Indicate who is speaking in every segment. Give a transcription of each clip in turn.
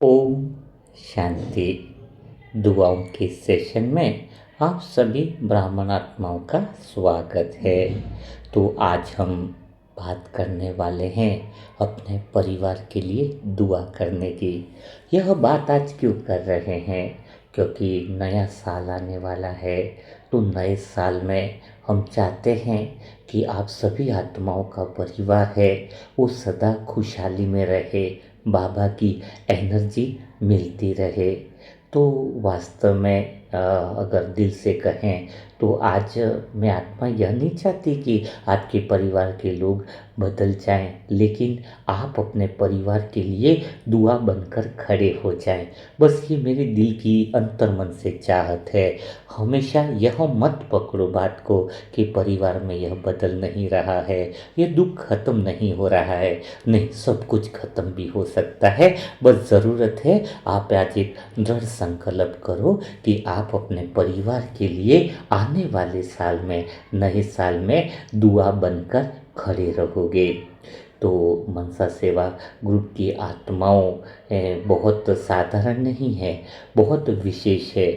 Speaker 1: ओम शांति। दुआओं के सेशन में आप सभी ब्राह्मण आत्माओं का स्वागत है। तो आज हम बात करने वाले हैं अपने परिवार के लिए दुआ करने की। यह बात आज क्यों कर रहे हैं? क्योंकि नया साल आने वाला है। तो नए साल में हम चाहते हैं कि आप सभी आत्माओं का परिवार है वो सदा खुशहाली में रहे, बाबा की एनर्जी मिलती रहे। तो वास्तव में अगर दिल से कहें तो आज मैं आत्मा यह नहीं चाहती कि आपके परिवार के लोग बदल जाएं, लेकिन आप अपने परिवार के लिए दुआ बनकर खड़े हो जाएं। बस ये मेरे दिल की अंतर्मन से चाहत है। हमेशा यह मत पकड़ो बात को कि परिवार में यह बदल नहीं रहा है, ये दुख खत्म नहीं हो रहा है। नहीं, सब कुछ खत्म भी हो सकता है। बस ज़रूरत है आप आज एक दृढ़ संकल्प करो कि आप अपने परिवार के लिए आने वाले साल में, नए साल में दुआ बनकर खड़े रहोगे। तो मनसा सेवा ग्रुप की आत्माओं बहुत साधारण नहीं है, बहुत विशेष है।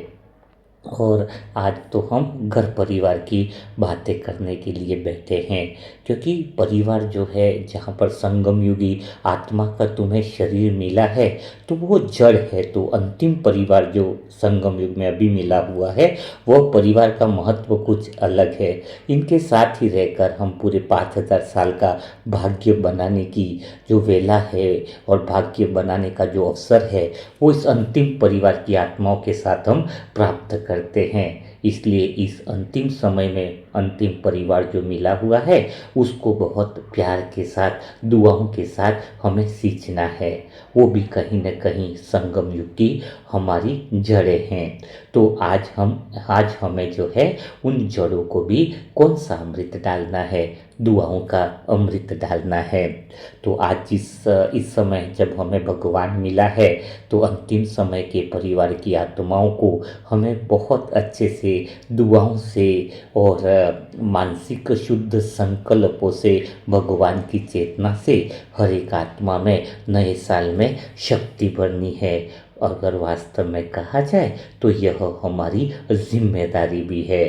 Speaker 1: और आज तो हम घर परिवार की बातें करने के लिए बैठे हैं, क्योंकि परिवार जो है, जहाँ पर संगम युगी आत्मा का तुम्हें शरीर मिला है तो वो जड़ है। तो अंतिम परिवार जो संगम युग में अभी मिला हुआ है, वह परिवार का महत्व कुछ अलग है। इनके साथ ही रहकर हम पूरे 5,000 साल का भाग्य बनाने की जो वेला है और भाग्य बनाने का जो अवसर है, वो इस अंतिम परिवार की आत्माओं के साथ हम प्राप्त करते हैं। इसलिए इस अंतिम समय में अंतिम परिवार जो मिला हुआ है, उसको बहुत प्यार के साथ, दुआओं के साथ हमें सींचना है। वो भी कहीं न कहीं संगम युग की हमारी जड़ें हैं। तो आज हमें जो है उन जड़ों को भी कौन सा अमृत डालना है? दुआओं का अमृत डालना है। तो आज इस समय जब हमें भगवान मिला है, तो अंतिम समय के परिवार की आत्माओं को हमें बहुत अच्छे से दुआओं से और मानसिक शुद्ध संकल्पों से, भगवान की चेतना से हर एक आत्मा में नए साल में शक्ति भरनी है। अगर वास्तव में कहा जाए तो यह हमारी जिम्मेदारी भी है।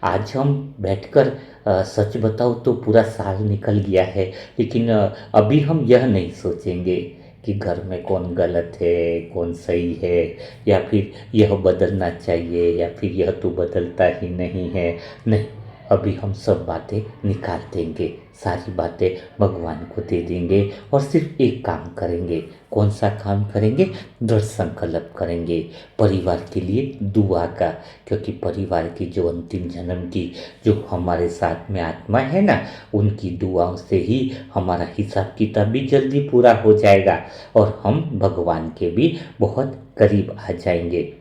Speaker 1: आज हम बैठकर सच बताओ तो पूरा साल निकल गया है, लेकिन अभी हम यह नहीं सोचेंगे कि घर में कौन गलत है, कौन सही है, या फिर यह बदलना चाहिए, या फिर यह तो बदलता ही नहीं है। नहीं, अभी हम सब बातें निकाल देंगे, सारी बातें भगवान को दे देंगे और सिर्फ एक काम करेंगे। कौन सा काम करेंगे? दृढ़ संकल्प करेंगे परिवार के लिए दुआ का। क्योंकि परिवार की जो अंतिम जन्म की जो हमारे साथ में आत्मा है ना, उनकी दुआओं से ही हमारा हिसाब किताब भी जल्दी पूरा हो जाएगा और हम भगवान के भी बहुत करीब आ जाएंगे।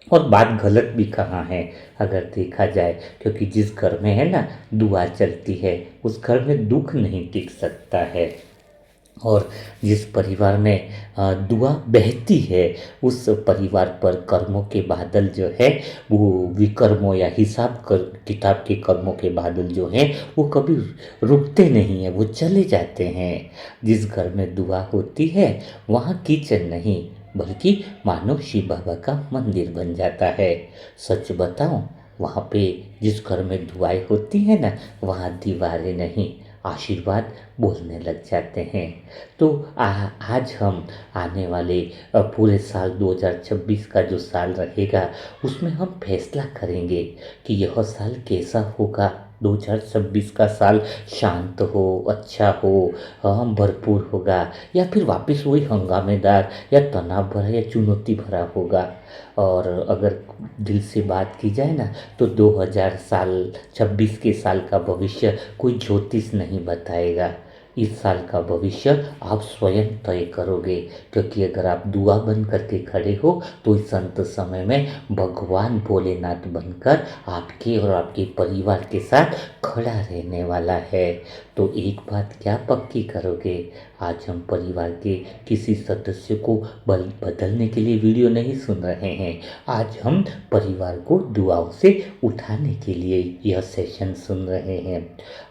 Speaker 1: और बात गलत भी कहाँ है अगर देखा जाए, क्योंकि जिस घर में है ना दुआ चलती है, उस घर में दुख नहीं टिक सकता है। और जिस परिवार में दुआ बहती है, उस परिवार पर कर्मों के बादल जो है, वो विकर्मों या हिसाब किताब के कर्मों के बादल जो हैं, वो कभी रुकते नहीं हैं, वो चले जाते हैं। जिस घर में दुआ होती है, वहाँ कीचड़ नहीं बल्कि मानो शिव बाबा का मंदिर बन जाता है। सच बताऊं, वहाँ पे जिस घर में दुआएं होती है ना, वहाँ दीवारें नहीं, आशीर्वाद बोलने लग जाते हैं। तो आज हम आने वाले पूरे साल 2026 का जो साल रहेगा, उसमें हम फैसला करेंगे कि यह साल कैसा होगा। 2026 का साल शांत हो, अच्छा हो, भरपूर होगा, या फिर वापस वही हंगामेदार या तनाव भरा या चुनौती भरा होगा। और अगर दिल से बात की जाए ना, तो 2026 के साल का भविष्य कोई ज्योतिष नहीं बताएगा। इस साल का भविष्य आप स्वयं तय करोगे। क्योंकि अगर आप दुआ बन करके खड़े हो, तो इस अंत समय में भगवान भोलेनाथ बनकर आपके और आपके परिवार के साथ खड़ा रहने वाला है। तो एक बात क्या पक्की करोगे, आज हम परिवार के किसी सदस्य को बदलने के लिए वीडियो नहीं सुन रहे हैं, आज हम परिवार को दुआओं से उठाने के लिए यह सेशन सुन रहे हैं।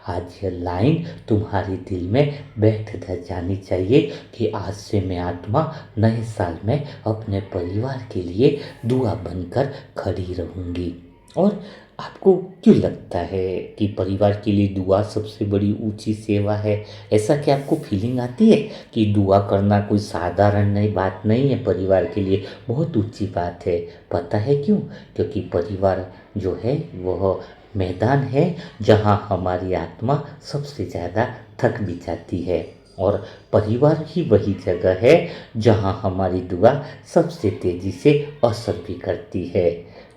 Speaker 1: आज यह लाइन तुम्हारे दिल में बैठ जानी चाहिए कि आज से मैं आत्मा नए साल में अपने परिवार के लिए दुआ बनकर खड़ी रहूँगी। और आपको क्यों लगता है कि परिवार के लिए दुआ सबसे बड़ी ऊंची सेवा है? ऐसा क्या आपको फीलिंग आती है कि दुआ करना कोई साधारण नई बात नहीं है, परिवार के लिए बहुत ऊंची बात है? पता है क्यों? क्योंकि परिवार जो है वह मैदान है जहाँ हमारी आत्मा सबसे ज़्यादा थक भी जाती है, और परिवार ही वही जगह है जहाँ हमारी दुआ सबसे तेज़ी से असर भी करती है।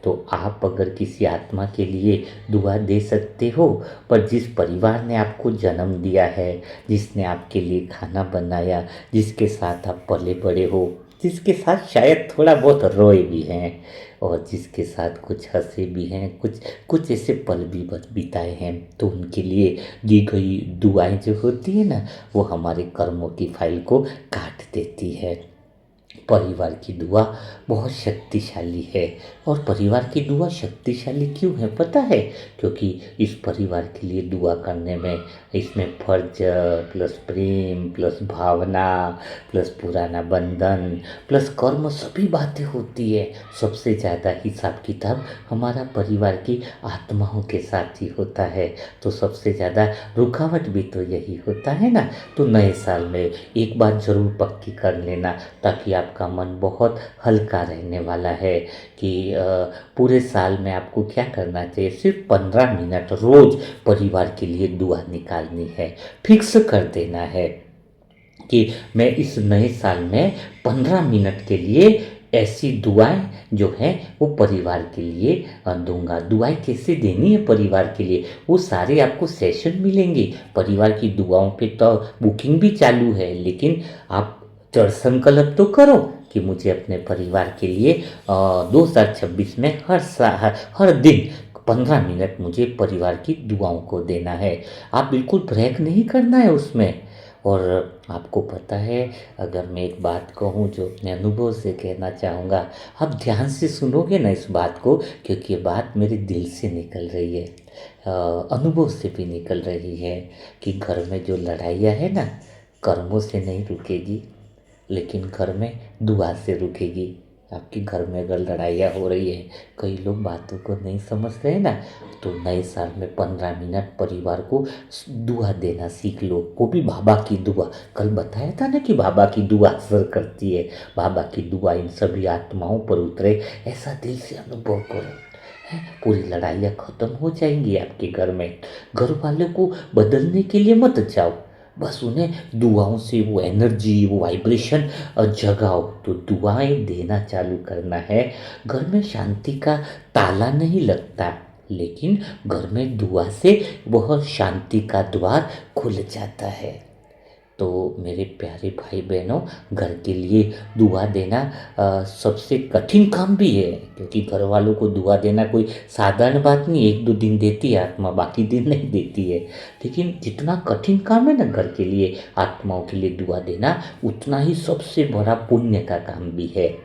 Speaker 1: तो आप अगर किसी आत्मा के लिए दुआ दे सकते हो, पर जिस परिवार ने आपको जन्म दिया है, जिसने आपके लिए खाना बनाया, जिसके साथ आप पले बड़े हो, जिसके साथ शायद थोड़ा बहुत रोए भी हैं और जिसके साथ कुछ हंसे भी हैं, कुछ कुछ ऐसे पल भी बिताए हैं, तो उनके लिए दी गई दुआएं जो होती है ना, वो हमारे कर्मों की फाइल को काट देती है। परिवार की दुआ बहुत शक्तिशाली है। और परिवार की दुआ शक्तिशाली क्यों है पता है? क्योंकि इस परिवार के लिए दुआ करने में इसमें फर्ज प्लस प्रेम प्लस भावना प्लस पुराना बंधन प्लस कर्म सभी बातें होती है। सबसे ज़्यादा हिसाब किताब हमारा परिवार की आत्माओं के साथ ही होता है। तो सबसे ज़्यादा रुकावट भी तो यही होता है ना। तो नए साल में एक बात ज़रूर पक्की कर लेना, ताकि आपका मन बहुत हल्का रहने वाला है कि पूरे साल में आपको क्या करना चाहिए, सिर्फ 15 मिनट रोज़ परिवार के लिए दुआ निकालनी है। फिक्स कर देना है कि मैं इस नए साल में 15 मिनट के लिए ऐसी दुआएं जो हैं वो परिवार के लिए दूंगा। दुआएं कैसे देनी है परिवार के लिए, वो सारे आपको सेशन मिलेंगे। परिवार की दुआओं पे तो बुकिंग भी चालू है, लेकिन आप दृढ़ संकल्प तो करो कि मुझे अपने परिवार के लिए 2026 में हर दिन 15 मिनट मुझे परिवार की दुआओं को देना है। आप बिल्कुल ब्रेक नहीं करना है उसमें। और आपको पता है, अगर मैं एक बात कहूँ जो अपने अनुभव से कहना चाहूँगा, आप ध्यान से सुनोगे ना इस बात को, क्योंकि ये बात मेरे दिल से निकल रही है, अनुभव से भी निकल रही है कि घर में जो लड़ाइयाँ है ना, कर्मों से नहीं रुकेगी, लेकिन घर में दुआ से रुकेगी। आपके घर में अगर लड़ाइयाँ हो रही है, कई लोग बातों को नहीं समझ रहे हैं ना, तो नए साल में 15 मिनट परिवार को दुआ देना सीख लो। वो भी बाबा की दुआ, कल बताया था ना कि बाबा की दुआ असर करती है। बाबा की दुआ इन सभी आत्माओं पर उतरे, ऐसा दिल से अनुभव करो, पूरी लड़ाइयाँ ख़त्म हो जाएंगी आपके घर में। घर वालों को बदलने के लिए मत जाओ, बस उन्हें दुआओं से वो एनर्जी, वो वाइब्रेशन जगाओ। तो दुआएं देना चालू करना है। घर में शांति का ताला नहीं लगता, लेकिन घर में दुआ से वह शांति का द्वार खुल जाता है। तो मेरे प्यारे भाई बहनों, घर के लिए दुआ देना सबसे कठिन काम भी है, क्योंकि घर वालों को दुआ देना कोई साधारण बात नहीं। 1-2 दिन देती है आत्मा, बाकी दिन नहीं देती है। लेकिन जितना कठिन काम है ना घर के लिए, आत्माओं के लिए दुआ देना, उतना ही सबसे बड़ा पुण्य का काम भी है।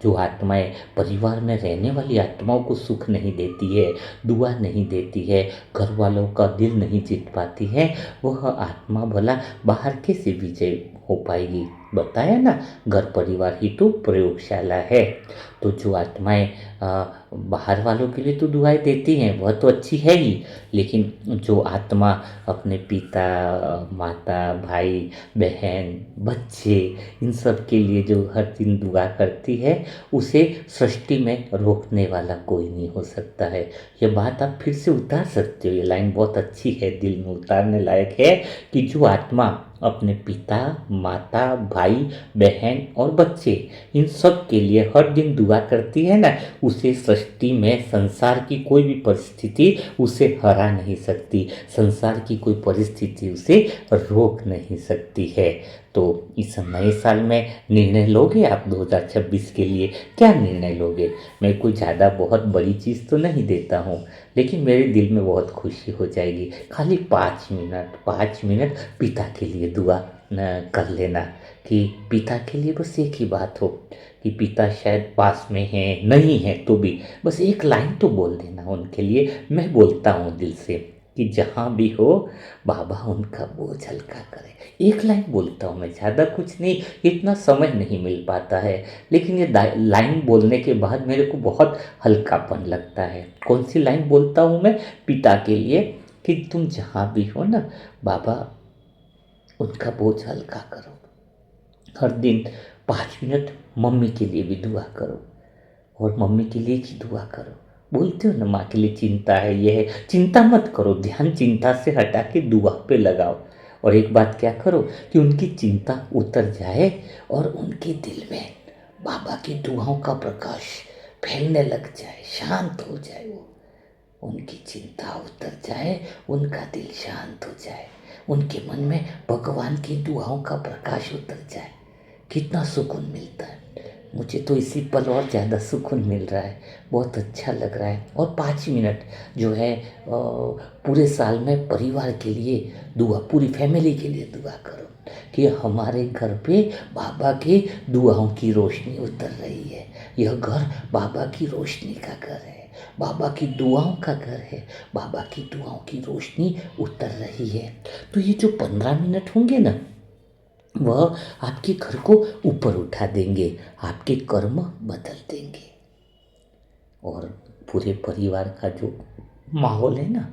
Speaker 1: जो आत्माएं परिवार में रहने वाली आत्माओं को सुख नहीं देती है, दुआ नहीं देती है, घर वालों का दिल नहीं जीत पाती है, वह आत्मा भला बाहर कैसे विजय हो पाएगी? बताया ना, घर परिवार ही तो प्रयोगशाला है। तो जो आत्माएं बाहर वालों के लिए तो दुआएं देती हैं, वह तो अच्छी है ही, लेकिन जो आत्मा अपने पिता, माता, भाई, बहन, बच्चे, इन सब के लिए जो हर दिन दुआ करती है, उसे सृष्टि में रोकने वाला कोई नहीं हो सकता है। ये बात आप फिर से उतार सकते हो, ये लाइन बहुत अच्छी है, दिल में उतारने लायक है कि जो आत्मा अपने पिता, माता, भाई, बहन और बच्चे, इन सब के लिए हर दिन दुआ करती है ना, उसे सृष्टि में संसार की कोई भी परिस्थिति उसे हरा नहीं सकती, संसार की कोई परिस्थिति उसे रोक नहीं सकती है। तो इस नए साल में निर्णय लोगे आप 2026 के लिए? क्या निर्णय लोगे? मैं कोई ज़्यादा बहुत बड़ी चीज़ तो नहीं देता हूँ, लेकिन मेरे दिल में बहुत खुशी हो जाएगी। खाली 5 मिनट पिता के लिए दुआ कर लेना, कि पिता के लिए बस एक ही बात हो कि पिता शायद पास में हैं, नहीं है तो भी बस एक लाइन तो बोल देना उनके लिए। मैं बोलता हूँ दिल से कि जहाँ भी हो बाबा उनका बोझ हल्का करे। एक लाइन बोलता हूँ मैं, ज़्यादा कुछ नहीं, इतना समय नहीं मिल पाता है, लेकिन ये लाइन बोलने के बाद मेरे को बहुत हल्कापन लगता है। कौन सी लाइन बोलता हूँ मैं? पिता के लिए, कि तुम जहाँ भी हो ना बाबा, उनका बोझ हल्का करो। हर दिन 5 मिनट मम्मी के लिए भी दुआ करो, और मम्मी के लिए ही दुआ करो। बोलते हो ना माँ के लिए चिंता है, ये है, चिंता मत करो, ध्यान चिंता से हटा के दुआ पे लगाओ। और एक बात क्या करो कि उनकी चिंता उतर जाए और उनके दिल में बाबा की दुआओं का प्रकाश फैलने लग जाए, शांत हो जाए, वो उनकी चिंता उतर जाए, उनका दिल शांत हो जाए, उनके मन में भगवान की दुआओं का प्रकाश उतर जाए। कितना सुकून मिलता है। मुझे तो इसी पल और ज़्यादा सुकून मिल रहा है, बहुत अच्छा लग रहा है। और 5 मिनट जो है पूरे साल में परिवार के लिए दुआ, पूरी फैमिली के लिए दुआ करो कि हमारे घर पे बाबा के दुआओं की रोशनी उतर रही है। यह घर बाबा की रोशनी का घर है, बाबा की दुआओं का घर है, बाबा की दुआओं की रोशनी उतर रही है। तो ये जो 15 मिनट होंगे ना, वह आपके घर को ऊपर उठा देंगे, आपके कर्म बदल देंगे, और पूरे परिवार का जो माहौल है ना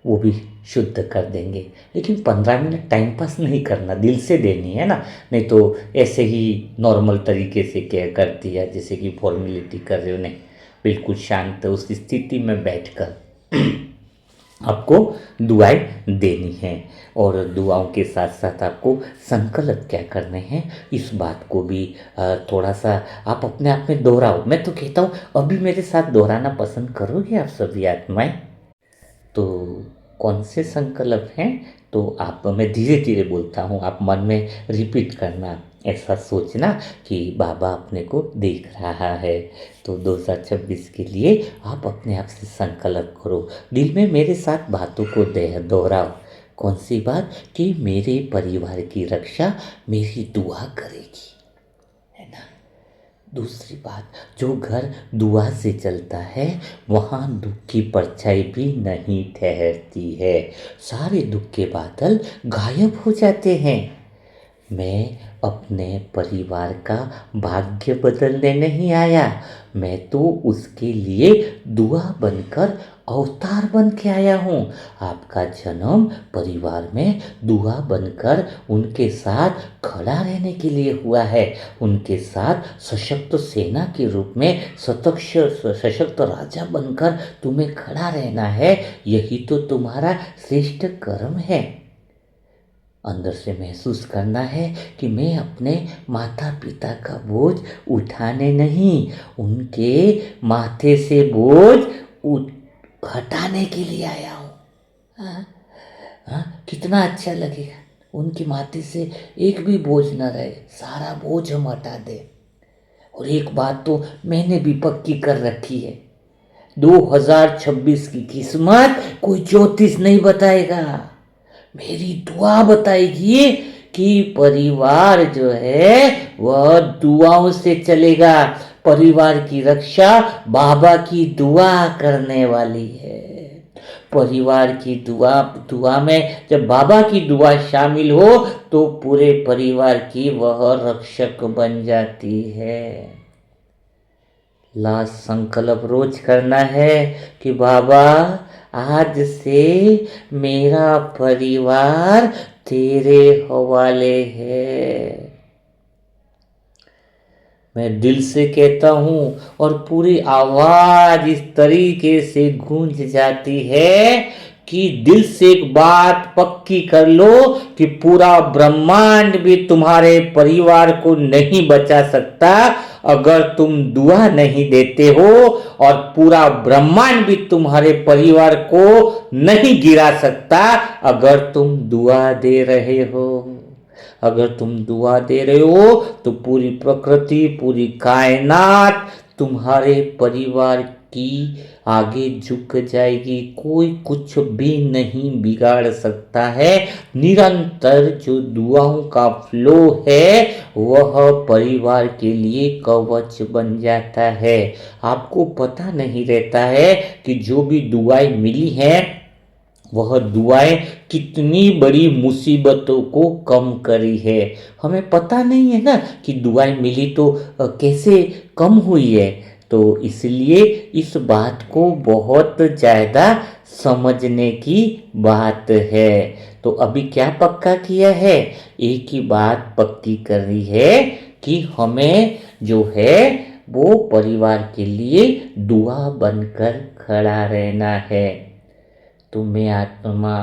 Speaker 1: वो भी शुद्ध कर देंगे। लेकिन 15 मिनट टाइम पास नहीं करना, दिल से देनी है ना, नहीं तो ऐसे ही नॉर्मल तरीके से क्या कर दिया जैसे कि फॉर्मेलिटी कर रहे हो, नहीं, बिल्कुल शांत उस स्थिति में बैठकर आपको दुआएं देनी है। और दुआओं के साथ साथ आपको संकल्प क्या करने हैं, इस बात को भी थोड़ा सा आप अपने आप में दोहराओ। मैं तो कहता हूँ अभी मेरे साथ दोहराना पसंद करोगे आप सभी आत्माएं? तो कौन से संकल्प हैं? तो आप, मैं धीरे धीरे बोलता हूँ, आप मन में रिपीट करना, ऐसा सोचना कि बाबा अपने को देख रहा है। तो 2026 के लिए आप अपने आप से संकल्प करो, दिल में मेरे साथ बातों को दोहराओ। कौन सी बात? कि मेरे परिवार की रक्षा मेरी दुआ करेगी, है ना। दूसरी बात, जो घर दुआ से चलता है वहाँ दुख की परछाई भी नहीं ठहरती है, सारे दुख के बादल गायब हो जाते हैं। मैं अपने परिवार का भाग्य बदलने नहीं आया, मैं तो उसके लिए दुआ बनकर अवतार बन के आया हूँ। आपका जन्म परिवार में दुआ बनकर उनके साथ खड़ा रहने के लिए हुआ है, उनके साथ सशक्त सेना के रूप में सशक्त राजा बनकर तुम्हें खड़ा रहना है। यही तो तुम्हारा श्रेष्ठ कर्म है। अंदर से महसूस करना है कि मैं अपने माता पिता का बोझ उठाने नहीं, उनके माथे से बोझ हटाने के लिए आया हूँ। हाँ, हाँ, कितना अच्छा लगेगा उनके माथे से एक भी बोझ न रहे, सारा बोझ हम हटा दे। और एक बात तो मैंने भी पक्की कर रखी है, 2026 की किस्मत कोई ज्योतिष नहीं बताएगा, मेरी दुआ बताएगी कि परिवार जो है वह दुआओं से चलेगा। परिवार की रक्षा बाबा की दुआ करने वाली है। परिवार की दुआ में जब बाबा की दुआ शामिल हो तो पूरे परिवार की वह रक्षक बन जाती है। लास्ट संकल्प रोज करना है कि बाबा आज से मेरा परिवार तेरे हवाले है। मैं दिल से कहता हूँ और पूरी आवाज इस तरीके से गूंज जाती है कि दिल से एक बात पक्की कर लो कि पूरा ब्रह्मांड भी तुम्हारे परिवार को नहीं बचा सकता अगर तुम दुआ नहीं देते हो, और पूरा ब्रह्मांड भी तुम्हारे परिवार को नहीं गिरा सकता अगर तुम दुआ दे रहे हो। अगर तुम दुआ दे रहे हो तो पूरी प्रकृति, पूरी कायनात तुम्हारे परिवार की आगे झुक जाएगी। कोई कुछ भी नहीं बिगाड़ सकता है। निरंतर जो दुआओं का फ्लो है वह परिवार के लिए कवच बन जाता है। आपको पता नहीं रहता है कि जो भी दुआएं मिली हैं वह दुआएं कितनी बड़ी मुसीबतों को कम करी है। हमें पता नहीं है ना कि दुआएं मिली तो कैसे कम हुई है। तो इसलिए इस बात को बहुत ज़्यादा समझने की बात है। तो अभी क्या पक्का किया है? एक ही बात पक्की कर रही है कि हमें जो है वो परिवार के लिए दुआ बनकर खड़ा रहना है। तुम्हें आत्मा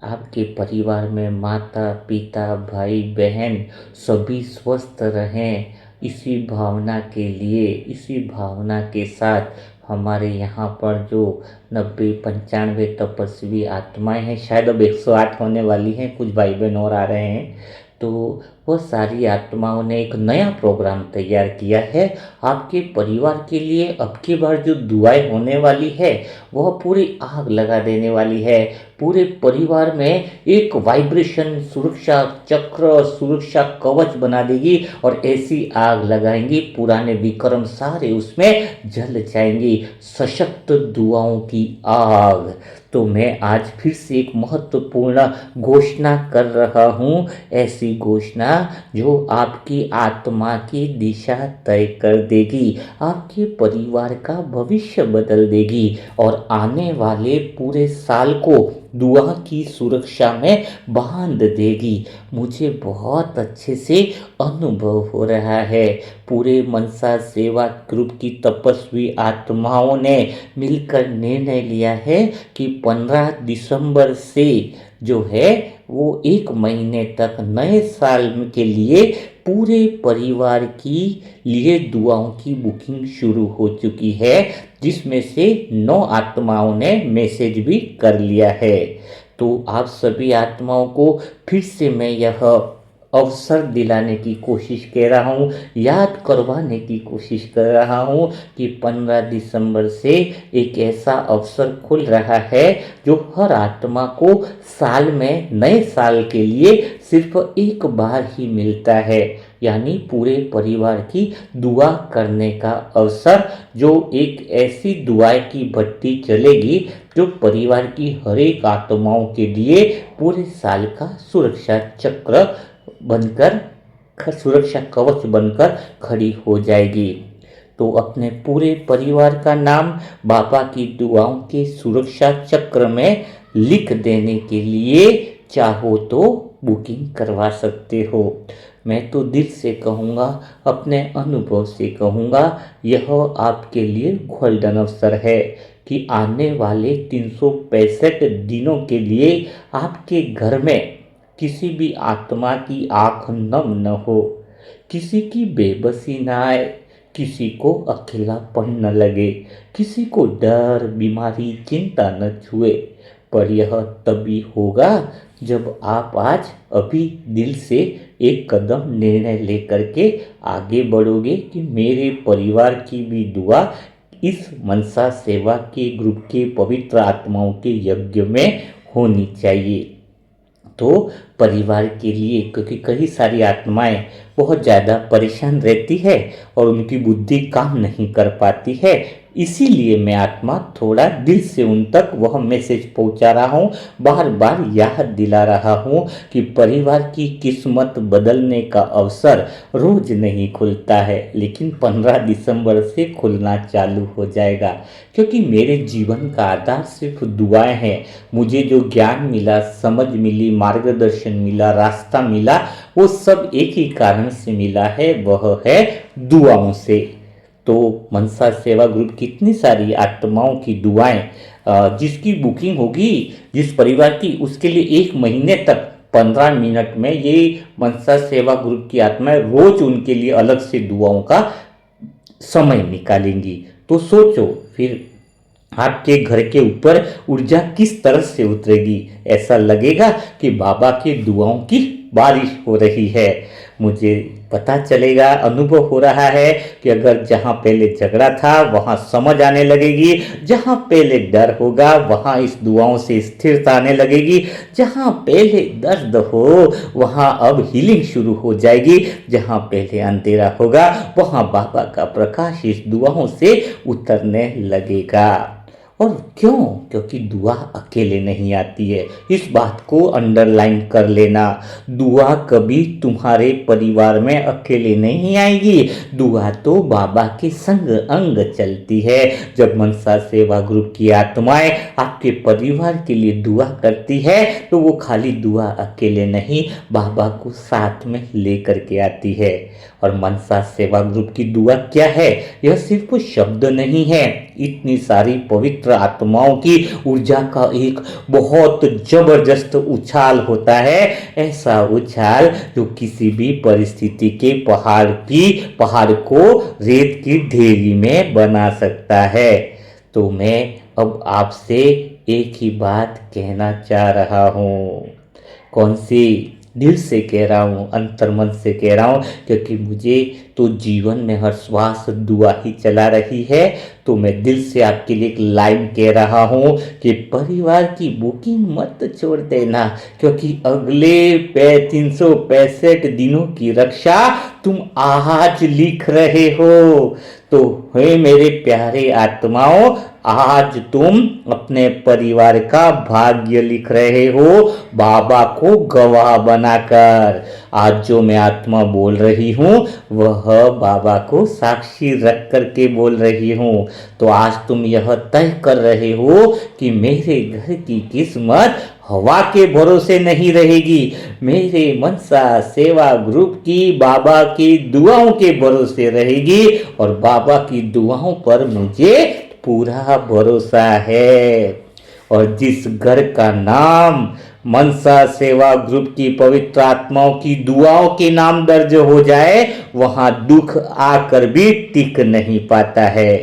Speaker 1: आपके परिवार में माता पिता भाई बहन सभी स्वस्थ रहें, इसी भावना के लिए, इसी भावना के साथ हमारे यहाँ पर जो 90-95 तपस्वी आत्माएं हैं, शायद अब 108 होने वाली हैं, कुछ भाई बहन और आ रहे हैं, तो वह सारी आत्माओं ने एक नया प्रोग्राम तैयार किया है आपके परिवार के लिए। अब की बार जो दुआएं होने वाली है वह पूरी आग लगा देने वाली है। पूरे परिवार में एक वाइब्रेशन सुरक्षा चक्र, सुरक्षा कवच बना देगी और ऐसी आग लगाएंगी पुराने विक्रम सारे उसमें जल जाएंगी। सशक्त दुआओं की आग। तो मैं आज फिर से एक महत्वपूर्ण घोषणा कर रहा हूँ, ऐसी घोषणा जो आपकी आत्मा की दिशा तय कर देगी, आपके परिवार का भविष्य बदल देगी और आने वाले पूरे साल को दुआ की सुरक्षा में बांध देगी। मुझे बहुत अच्छे से अनुभव हो रहा है। पूरे मनसा सेवा ग्रुप की तपस्वी आत्माओं ने मिलकर निर्णय लिया है कि 15 दिसंबर से जो है वो 1 महीने तक नए साल के लिए पूरे परिवार की लिए दुआओं की बुकिंग शुरू हो चुकी है, जिसमें से 9 आत्माओं ने मैसेज भी कर लिया है। तो आप सभी आत्माओं को फिर से मैं यह अवसर दिलाने की कोशिश कर रहा हूँ, याद करवाने की कोशिश कर रहा हूँ कि 15 दिसंबर से एक ऐसा अवसर खुल रहा है जो हर आत्मा को साल में, नए साल के लिए सिर्फ एक बार ही मिलता है, यानी पूरे परिवार की दुआ करने का अवसर। जो एक ऐसी दुआएं की भट्टी चलेगी जो परिवार की हर एक आत्माओं के लिए पूरे साल का सुरक्षा चक्र बनकर, सुरक्षा कवच बनकर खड़ी हो जाएगी। तो अपने पूरे परिवार का नाम बाबा की दुआओं के सुरक्षा चक्र में लिख देने के लिए चाहो तो बुकिंग करवा सकते हो। मैं तो दिल से कहूँगा, अपने अनुभव से कहूँगा, यह आपके लिए गोल्डन अवसर है कि आने वाले 365 दिनों के लिए आपके घर में किसी भी आत्मा की आंख नम न हो, किसी की बेबसी न आए, किसी को अकेलापन न लगे, किसी को डर, बीमारी, चिंता न छुए। पर यह तभी होगा जब आप आज अभी दिल से एक कदम निर्णय लेकर के आगे बढ़ोगे कि मेरे परिवार की भी दुआ इस मनसा सेवा के ग्रुप के पवित्र आत्माओं के यज्ञ में होनी चाहिए। तो परिवार के लिए, क्योंकि कई सारी आत्माएं बहुत ज़्यादा परेशान रहती है और उनकी बुद्धि काम नहीं कर पाती है, इसीलिए मैं आत्मा थोड़ा दिल से उन तक वह मैसेज पहुंचा रहा हूं, बार बार याद दिला रहा हूं कि परिवार की किस्मत बदलने का अवसर रोज नहीं खुलता है, लेकिन 15 दिसंबर से खुलना चालू हो जाएगा। क्योंकि मेरे जीवन का आधार सिर्फ दुआएं हैं। मुझे जो ज्ञान मिला, समझ मिली, मार्गदर्शन मिला, रास्ता मिला, वो सब एक ही कारण से मिला है, वह है दुआओं से। तो मनसा सेवा ग्रुप कितनी सारी आत्माओं की दुआएं, जिसकी बुकिंग होगी जिस परिवार की, उसके लिए 1 महीने तक 15 मिनट में ये मनसा सेवा ग्रुप की आत्माएं रोज उनके लिए अलग से दुआओं का समय निकालेंगी। तो सोचो फिर आपके घर के ऊपर ऊर्जा किस तरह से उतरेगी। ऐसा लगेगा कि बाबा की दुआओं की बारिश हो रही है। मुझे पता चलेगा, अनुभव हो रहा है कि अगर जहाँ पहले झगड़ा था वहाँ समझ आने लगेगी, जहाँ पहले डर होगा वहाँ इस दुआओं से स्थिरता आने लगेगी, जहाँ पहले दर्द हो वहाँ अब हीलिंग शुरू हो जाएगी, जहाँ पहले अंधेरा होगा वहाँ बाबा का प्रकाश इस दुआओं से उतरने लगेगा। और क्यों? क्योंकि दुआ अकेले नहीं आती है। इस बात को अंडरलाइन कर लेना। दुआ कभी तुम्हारे परिवार में अकेले नहीं आएगी, दुआ तो बाबा के संग अंग चलती है। जब मनसा सेवा ग्रुप की आत्माएं आपके परिवार के लिए दुआ करती है तो वो खाली दुआ अकेले नहीं, बाबा को साथ में लेकर के आती है। और मनसा सेवा ग्रुप की दुआ क्या है? यह सिर्फ शब्द नहीं है, इतनी सारी पवित्र आत्माओं की ऊर्जा का एक बहुत जबरदस्त उछाल होता है। ऐसा उछाल जो किसी भी परिस्थिति के पहाड़ को रेत की ढेरी में बना सकता है। तो मैं अब आपसे एक ही बात कहना चाह रहा हूँ। कौन सी? दिल से कह रहा हूँ, अंतर्मन से कह रहा हूँ, क्योंकि मुझे तो जीवन में हर श्वास दुआ ही चला रही है। तो मैं दिल से आपके लिए एक लाइन कह रहा हूँ कि परिवार की बुकिंग मत छोड़ देना, क्योंकि अगले 365 दिनों की रक्षा तुम आज लिख रहे हो। तो हे मेरे प्यारे आत्माओं, आज तुम अपने परिवार का भाग्य लिख रहे हो बाबा को गवाह बनाकर। आज जो मैं आत्मा बोल रही हूँ वह बाबा को साक्षी रख करके बोल रही हूँ। तो आज तुम यह तय कर रहे हो कि मेरे घर की किस्मत हवा के भरोसे नहीं रहेगी, मेरे मनसा सेवा ग्रुप की बाबा की दुआओं के भरोसे रहेगी, और बाबा की दुआओं पर मुझे पूरा भरोसा है। और जिस घर का नाम मनसा सेवा ग्रुप की पवित्र आत्माओं की दुआओं के नाम दर्ज हो जाए वहां दुख आकर भी टिक नहीं पाता है।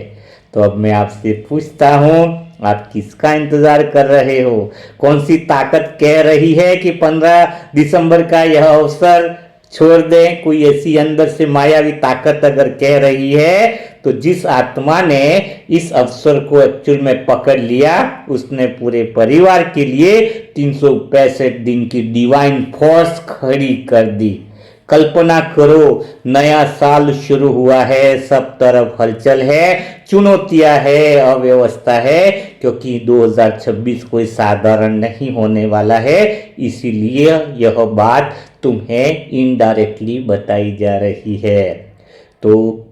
Speaker 1: तो अब मैं आपसे पूछता हूं, आप किसका इंतजार कर रहे हो? कौन सी ताकत कह रही है कि 15 दिसंबर का यह अवसर छोड़ दें? कोई ऐसी अंदर से मायावी ताकत अगर कह रही है तो जिस आत्मा ने इस अवसर को एक्चुअल में पकड़ लिया उसने पूरे परिवार के लिए 365 दिन की डिवाइन फोर्स खड़ी कर दी। कल्पना करो, नया साल शुरू हुआ है, सब तरफ हलचल है, चुनौतियां है, अव्यवस्था है, क्योंकि 2026 कोई साधारण नहीं होने वाला है। इसीलिए यह बात तुम्हें इनडायरेक्टली बताई जा रही है। तो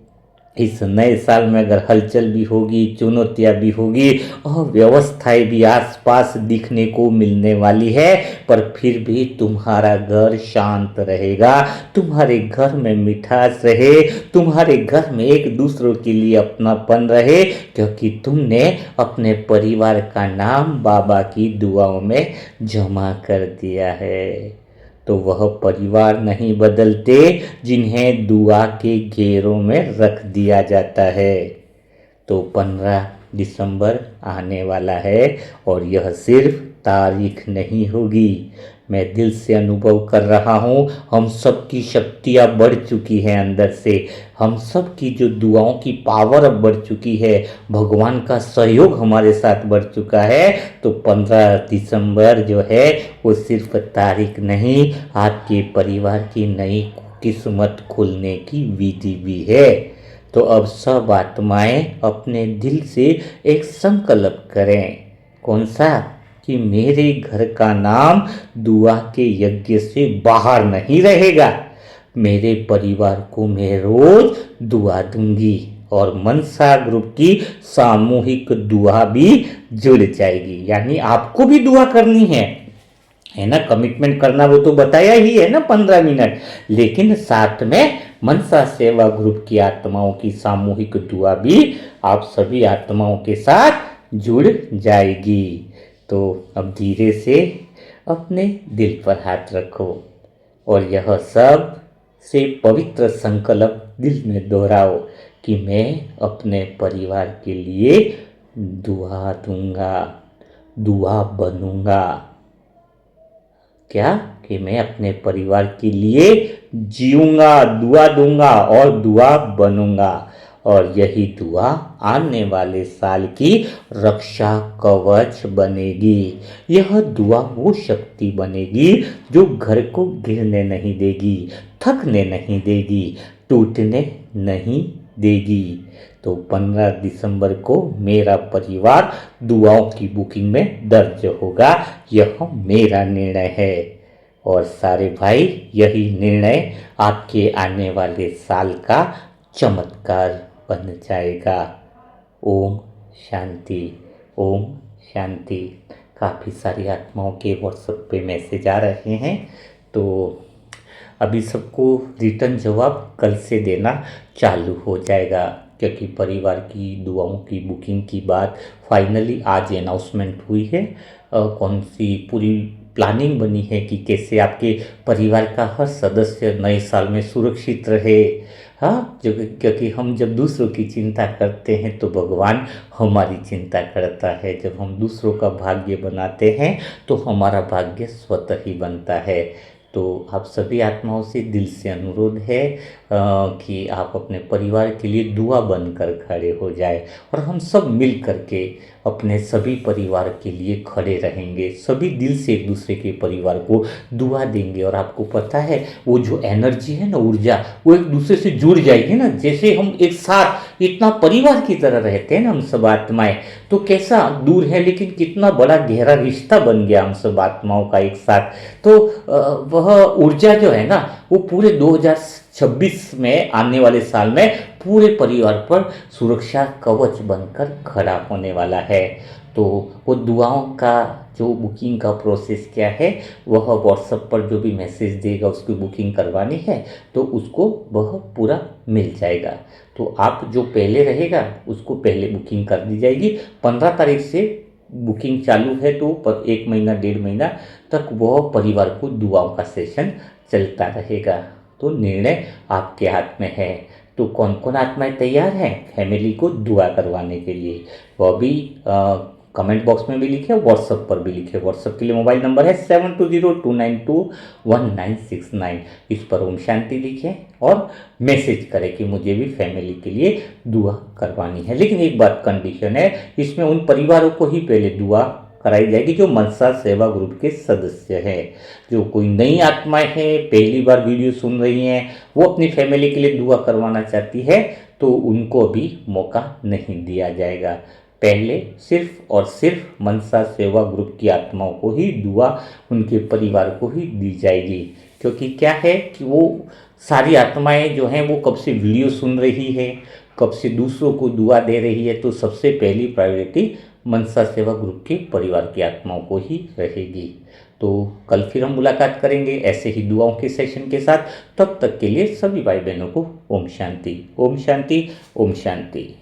Speaker 1: इस नए साल में अगर हलचल भी होगी, चुनौतियां भी होगी और व्यवस्थाएं भी आसपास दिखने को मिलने वाली है, पर फिर भी तुम्हारा घर शांत रहेगा, तुम्हारे घर में मिठास रहे, तुम्हारे घर में एक दूसरों के लिए अपनापन रहे, क्योंकि तुमने अपने परिवार का नाम बाबा की दुआओं में जमा कर दिया है। तो वह परिवार नहीं बदलते जिन्हें दुआ के घेरों में रख दिया जाता है। तो 15 दिसंबर आने वाला है और यह सिर्फ तारीख नहीं होगी, मैं दिल से अनुभव कर रहा हूँ, हम सब की शक्तियाँ बढ़ चुकी हैं अंदर से, हम सब की जो दुआओं की पावर अब बढ़ चुकी है, भगवान का सहयोग हमारे साथ बढ़ चुका है। तो 15 दिसंबर जो है वो सिर्फ तारीख नहीं, आपके परिवार की नई किस्मत खुलने की विधि भी है। तो अब सब आत्माएं अपने दिल से एक संकल्प करें। कौन सा? कि मेरे घर का नाम दुआ के यज्ञ से बाहर नहीं रहेगा, मेरे परिवार को मैं रोज दुआ दूंगी, और मनसा ग्रुप की सामूहिक दुआ भी जुड़ जाएगी। यानी आपको भी दुआ करनी है ना, कमिटमेंट करना वो तो बताया ही है ना 15 मिनट, लेकिन साथ में मनसा सेवा ग्रुप की आत्माओं की सामूहिक दुआ भी आप सभी आत्माओं के साथ जुड़ जाएगी। तो अब धीरे से अपने दिल पर हाथ रखो और यह सब से पवित्र संकल्प दिल में दोहराओ कि मैं अपने परिवार के लिए दुआ दूंगा, दुआ बनूंगा। क्या? कि मैं अपने परिवार के लिए जीऊँगा, दुआ दूँगा और दुआ बनूँगा, और यही दुआ आने वाले साल की रक्षा कवच बनेगी। यह दुआ वो शक्ति बनेगी जो घर को गिरने नहीं देगी, थकने नहीं देगी, टूटने नहीं देगी। तो 15 दिसंबर को मेरा परिवार दुआओं की बुकिंग में दर्ज होगा, यह मेरा निर्णय है। और सारे भाई, यही निर्णय आपके आने वाले साल का चमत्कार बन जाएगा। ओम शांति, ओम शांति। काफ़ी सारी आत्माओं के व्हाट्सएप पे मैसेज आ रहे हैं, तो अभी सबको रिटर्न जवाब कल से देना चालू हो जाएगा, क्योंकि परिवार की दुआओं की बुकिंग की बात फाइनली आज अनाउंसमेंट हुई है। कौन सी पूरी प्लानिंग बनी है कि कैसे आपके परिवार का हर सदस्य नए साल में सुरक्षित रहे। हाँ, जो क्योंकि हम जब दूसरों की चिंता करते हैं तो भगवान हमारी चिंता करता है। जब हम दूसरों का भाग्य बनाते हैं तो हमारा भाग्य स्वतः ही बनता है। तो आप सभी आत्माओं से दिल से अनुरोध है कि आप अपने परिवार के लिए दुआ बनकर खड़े हो जाए, और हम सब मिल करके अपने सभी परिवार के लिए खड़े रहेंगे। सभी दिल से एक दूसरे के परिवार को दुआ देंगे, और आपको पता है वो जो एनर्जी है ना, ऊर्जा, वो एक दूसरे से जुड़ जाएगी ना। जैसे हम एक साथ इतना परिवार की तरह रहते हैं ना हम सब आत्माएं, तो कैसा दूर है लेकिन कितना बड़ा गहरा रिश्ता बन गया हम सब आत्माओं का एक साथ। तो वह ऊर्जा जो है ना, वो पूरे 2026 में आने वाले साल में पूरे परिवार पर सुरक्षा कवच बनकर खड़ा होने वाला है। तो वो दुआओं का जो बुकिंग का प्रोसेस क्या है, वह व्हाट्सएप पर जो भी मैसेज देगा उसकी बुकिंग करवानी है तो उसको वह पूरा मिल जाएगा। तो आप जो पहले रहेगा उसको पहले बुकिंग कर दी जाएगी। 15 तारीख से बुकिंग चालू है, तो पर 1 महीना 1.5 महीना तक वह परिवार को दुआओं का सेशन चलता रहेगा। तो निर्णय आपके हाथ में है। तो कौन कौन आत्माएं तैयार हैं फैमिली को दुआ करवाने के लिए, वह भी कमेंट बॉक्स में भी लिखे, व्हाट्सएप पर भी लिखे। व्हाट्सएप के लिए मोबाइल नंबर है 7202921969। इस पर ओम शांति लिखें और मैसेज करें कि मुझे भी फैमिली के लिए दुआ करवानी है। लेकिन एक बात कंडीशन है, इसमें उन परिवारों को ही पहले दुआ कराई जाएगी जो मनसा सेवा ग्रुप के सदस्य हैं। जो कोई नई आत्माएं हैं, पहली बार वीडियो सुन रही हैं, वो अपनी फैमिली के लिए दुआ करवाना चाहती है, तो उनको अभी मौका नहीं दिया जाएगा। पहले सिर्फ और सिर्फ मनसा सेवा ग्रुप की आत्माओं को ही दुआ, उनके परिवार को ही दी जाएगी। क्योंकि क्या है कि वो सारी आत्माएं जो हैं वो कब से वीडियो सुन रही है, कब से दूसरों को दुआ दे रही है, तो सबसे पहली प्रायोरिटी मनसा सेवा ग्रुप के परिवार की आत्माओं को ही रहेगी। तो कल फिर हम मुलाकात करेंगे ऐसे ही दुआओं के सेशन के साथ। तब तक के लिए सभी भाई बहनों को ओम शांति, ओम शांति, ओम शांति।